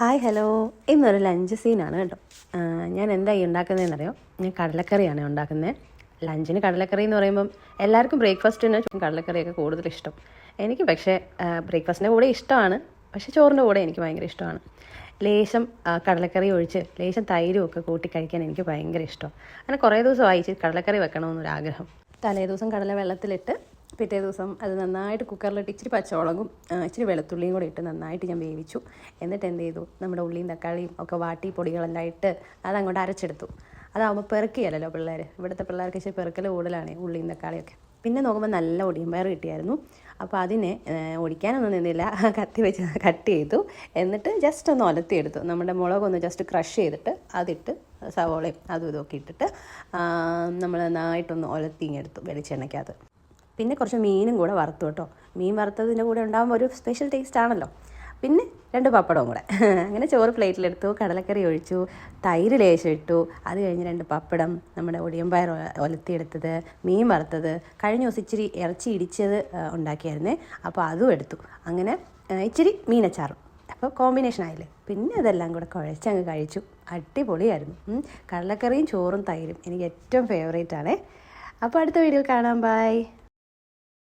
Hi hello, ഇന്നൊരു lunch സീനാണ് കേട്ടോ. ഞാൻ എന്തായി ഉണ്ടാക്കുന്നതെന്നറിയോ? ഞാൻ കടലക്കറിയാണ് ഉണ്ടാക്കുന്നത്. ലഞ്ചിന് കടലക്കറി എന്ന് പറയുമ്പം എല്ലാവർക്കും ബ്രേക്ക്ഫാസ്റ്റിന് കടലക്കറിയൊക്കെ കൂടുതൽ ഇഷ്ടം. എനിക്ക് പക്ഷേ ബ്രേക്ക്ഫാസ്റ്റിൻ്റെ കൂടെ ഇഷ്ടമാണ്, പക്ഷേ ചോറിൻ്റെ കൂടെ എനിക്ക് ഭയങ്കര ഇഷ്ടമാണ്. ലേശം കടലക്കറി ഒഴിച്ച് ലേശം തൈരും ഒക്കെ കൂട്ടി കഴിക്കാൻ എനിക്ക് ഭയങ്കര ഇഷ്ടം. അങ്ങനെ കുറേ ദിവസം വായിച്ച് കടലക്കറി വെക്കണമെന്നൊരാഗ്രഹം. തലേ ദിവസം കടല വെള്ളത്തിലിട്ട് പിറ്റേ ദിവസം അത് നന്നായിട്ട് കുക്കറിലിട്ട് ഇച്ചിരി പച്ചമുളകും ഇച്ചിരി വെളുത്തുള്ളിയും കൂടി ഇട്ട് നന്നായിട്ട് ഞാൻ വേവിച്ചു. എന്നിട്ട് എന്ത് ചെയ്തു, നമ്മുടെ ഉള്ളിയും തക്കാളിയും ഒക്കെ വാട്ടി പൊടികളെല്ലാം ഇട്ട് അതങ്ങോട്ട് അരച്ചെടുത്തു. അതാകുമ്പോൾ പെറുക്കിയല്ലോ പിള്ളേർ, ഇവിടുത്തെ പിള്ളേർക്ക് ഇച്ചിരി പെറുക്കൽ കൂടുതലാണ് ഉള്ളിയും തക്കാളിയൊക്കെ. പിന്നെ നോക്കുമ്പോൾ നല്ല ഒടിയും പയർ കിട്ടിയായിരുന്നു. അപ്പോൾ അതിനെ ഒടിക്കാനൊന്നും നിന്നില്ല, കത്തി വെച്ച് കട്ട് ചെയ്തു. എന്നിട്ട് ജസ്റ്റ് ഒന്ന് ഒലത്തിയെടുത്തു. നമ്മുടെ മുളകൊന്ന് ജസ്റ്റ് ക്രഷ് ചെയ്തിട്ട് അതിട്ട് സവോളയും അതും ഇതൊക്കെ ഇട്ടിട്ട് നമ്മൾ നന്നായിട്ടൊന്ന് ഒലത്തിങ്ങെടുത്തു വെളിച്ചെണ്ണയ്ക്കകത്ത്. പിന്നെ കുറച്ച് മീനും കൂടെ വറുത്തു കേട്ടോ. മീൻ വറുത്തതിൻ്റെ കൂടെ ഉണ്ടാകുമ്പോൾ ഒരു സ്പെഷ്യൽ ടേസ്റ്റ് ആണല്ലോ. പിന്നെ 2 പപ്പടവും കൂടെ. അങ്ങനെ ചോറ് പ്ലേറ്റിലെടുത്തു, കടലക്കറി ഒഴിച്ചു, തൈര് ലേശം ഇട്ടു. അത് കഴിഞ്ഞ് 2 പപ്പടം, നമ്മുടെ ഒടിയമ്പയർ ഒലത്തിയെടുത്തത്, മീൻ വറുത്തത്, കഴിഞ്ഞ ദിവസം ഇച്ചിരി ഇറച്ചി ഇടിച്ചത് ഉണ്ടാക്കിയായിരുന്നേ, അപ്പോൾ അതും എടുത്തു. അങ്ങനെ ഇച്ചിരി മീനച്ചാറും. അപ്പോൾ കോമ്പിനേഷൻ ആയില്ലേ. പിന്നെ അതെല്ലാം കൂടെ കുഴച്ചങ്ങ് കഴിച്ചു. അടിപൊളിയായിരുന്നു. കടലക്കറിയും ചോറും തൈരും എനിക്ക് ഏറ്റവും ഫേവറേറ്റ് ആണേ. അപ്പോൾ അടുത്ത വീഡിയോ കാണാം. ബൈ.